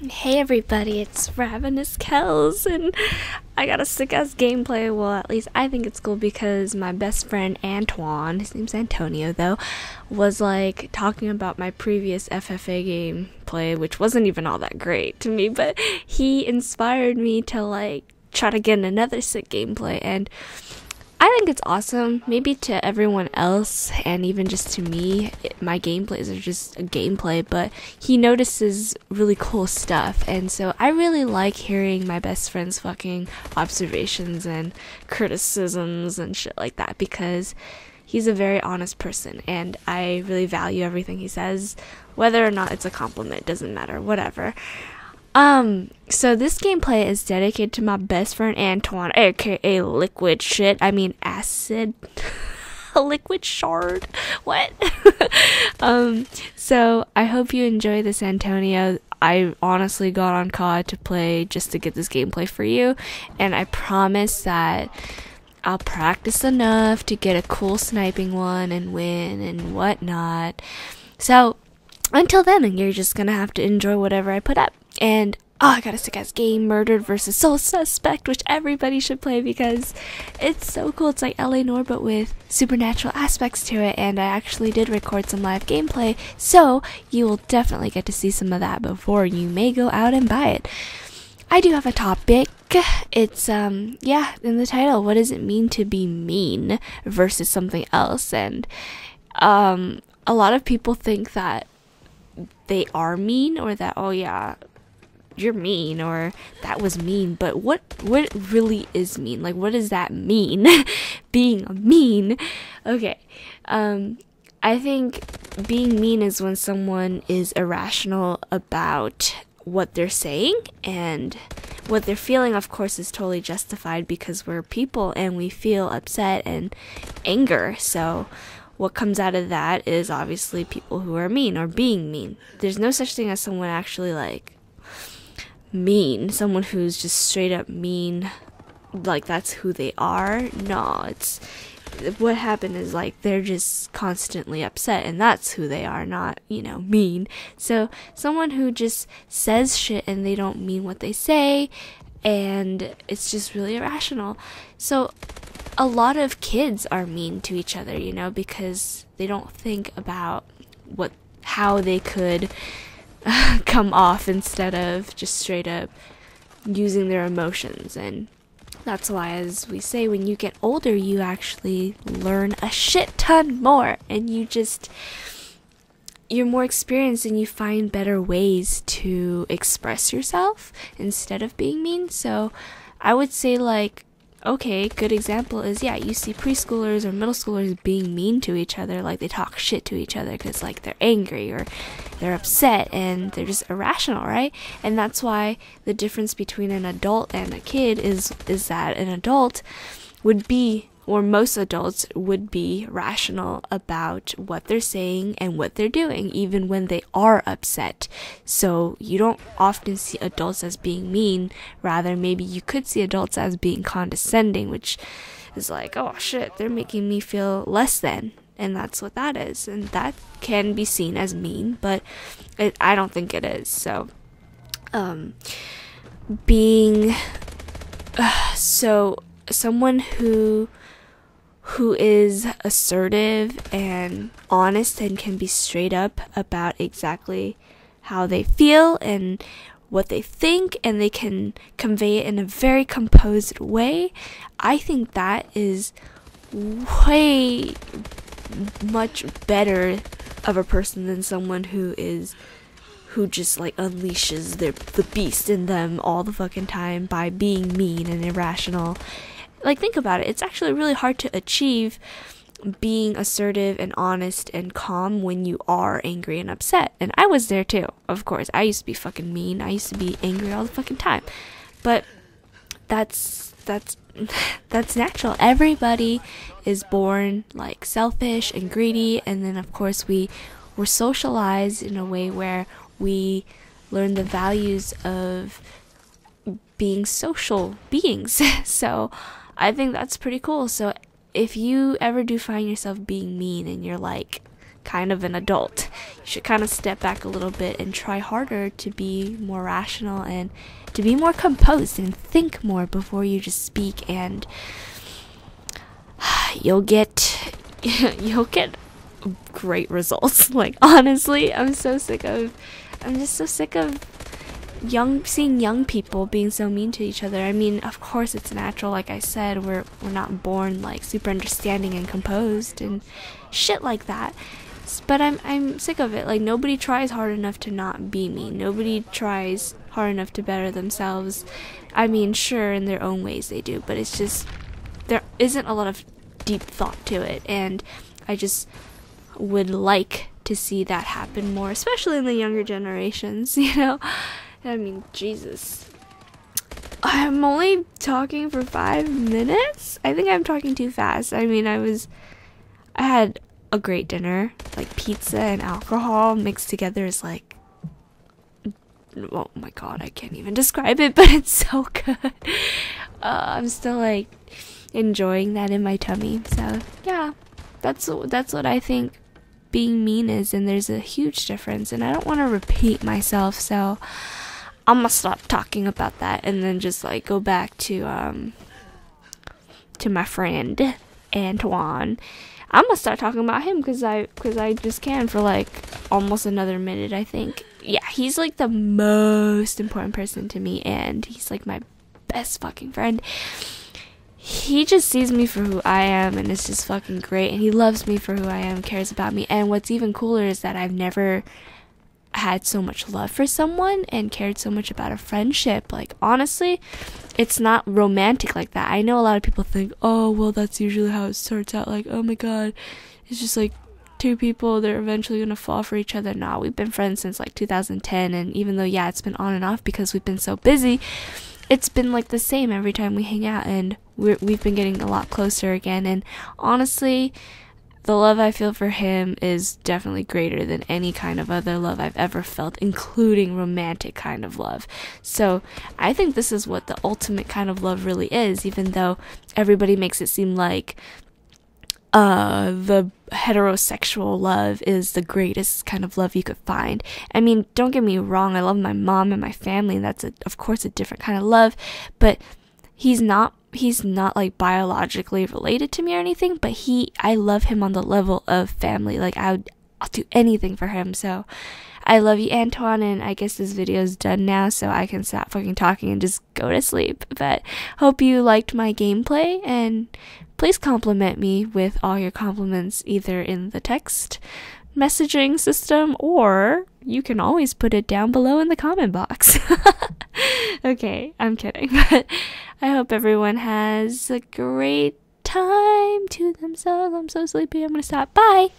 Hey everybody, it's Ravenous KELLS, and I got a sick-ass gameplay. Well, at least I think it's cool because my best friend Antoine, his name's Antonio though, was like talking about my previous FFA gameplay, which wasn't even all that great to me, but he inspired me to like try to get another sick gameplay, and I think it's awesome. Maybe to everyone else, and even just to me, my gameplays are just a gameplay, but he notices really cool stuff, and so I really like hearing my best friend's fucking observations and criticisms and shit like that, because he's a very honest person, and I really value everything he says. Whether or not it's a compliment, doesn't matter, whatever. So this gameplay is dedicated to my best friend Antoine, aka liquid shit. I mean acid. A liquid shard. What? So I hope you enjoy this, Antonio. I honestly got on COD to play just to get this gameplay for you, and I promise that I'll practice enough to get a cool sniping one and win and whatnot. So until then, you're just gonna have to enjoy whatever I put up. And I got a sick-ass game, Murdered vs. Soul Suspect, which everybody should play because it's so cool. It's like LA Noire, but with supernatural aspects to it, and I actually did record some live gameplay, so you will definitely get to see some of that before you may go out and buy it. I do have a topic. It's, in the title, what does it mean to be mean versus something else? And, a lot of people think that they are mean, or that, oh yeah, you're mean, or that was mean, but what really is mean? Like, what does that mean? Being mean. Okay. I think being mean is when someone is irrational about what they're saying, and what they're feeling, of course, is totally justified because we're people and we feel upset and anger. So what comes out of that is obviously people who are mean or being mean. There's no such thing as someone actually like mean, someone who's just straight up mean, like that's who they are. No, it's what happened is like they're just constantly upset, and that's who they are, not, mean. So someone who just says shit and they don't mean what they say, and it's just really irrational. So a lot of kids are mean to each other, because they don't think about how they could come off instead of just straight up using their emotions. And that's why, as we say, when you get older, you actually learn a shit ton more, and you're more experienced, and you find better ways to express yourself instead of being mean. So I would say, like, okay, good example is, you see preschoolers or middle schoolers being mean to each other, like they talk shit to each other because like they're angry or they're upset and they're just irrational, right? And that's why the difference between an adult and a kid is that an adult would be, or most adults would be, rational about what they're saying and what they're doing, even when they are upset. So you don't often see adults as being mean. Rather, maybe you could see adults as being condescending, which is like, oh shit, they're making me feel less than. And that's what that is. And that can be seen as mean, but I don't think it is. So, someone who is assertive and honest and can be straight up about exactly how they feel and what they think, and they can convey it in a very composed way, I think that is way much better of a person than someone who just like unleashes the beast in them all the fucking time by being mean and irrational. Like, think about it. It's actually really hard to achieve being assertive and honest and calm when you are angry and upset. And I was there too, of course. I used to be fucking mean. I used to be angry all the fucking time. But that's natural. Everybody is born like selfish and greedy, and then of course we're socialized in a way where we learn the values of being social beings. So I think that's pretty cool. So if you ever do find yourself being mean and you're like kind of an adult. You should kind of step back a little bit and try harder to be more rational and to be more composed and think more before you just speak, and you'll get great results. Like, honestly, I'm just so sick of seeing young people being so mean to each other. I mean, of course it's natural, like I said, we're not born like super understanding and composed and shit like that. But I'm sick of it. Like, nobody tries hard enough to not be mean. Nobody tries hard enough to better themselves. I mean, sure, in their own ways they do, but it's just, there isn't a lot of deep thought to it, and I just would like to see that happen more, especially in the younger generations, you know? I mean, Jesus. I'm only talking for 5 minutes? I think I'm talking too fast. I mean, I had a great dinner. Like, pizza and alcohol mixed together is like, oh my god, I can't even describe it, but it's so good. I'm still like enjoying that in my tummy. So yeah, that's what I think being mean is, and there's a huge difference, and I don't want to repeat myself, so I'm gonna stop talking about that and then just like go back to my friend Antoine. I'm gonna start talking about him because I just can for like almost another minute, I think. Yeah, he's like the most important person to me, and he's like my best fucking friend. He just sees me for who I am, and it's just fucking great, and he loves me for who I am, cares about me. And what's even cooler is that I've never had so much love for someone and cared so much about a friendship. Like, honestly, it's not romantic like that. I know a lot of people think, oh, well, that's usually how it starts out. Like, oh my god, it's just like two people, they're eventually gonna fall for each other. Nah, we've been friends since like 2010, and even though, yeah, it's been on and off because we've been so busy, it's been like the same every time we hang out, and we've been getting a lot closer again. And honestly, the love I feel for him is definitely greater than any kind of other love I've ever felt, including romantic kind of love. So I think this is what the ultimate kind of love really is, even though everybody makes it seem like the heterosexual love is the greatest kind of love you could find. I mean, don't get me wrong, I love my mom and my family, and that's of course a different kind of love, but he's not like biologically related to me or anything, but I love him on the level of family. Like, I'll do anything for him. So I love you, Antoine, and I guess this video is done now, so I can stop fucking talking and just go to sleep. But hope you liked my gameplay, and please compliment me with all your compliments either in the text messaging system, or you can always put it down below in the comment box. Okay, I'm kidding, but I hope everyone has a great time to themselves. I'm so sleepy, I'm gonna stop. Bye!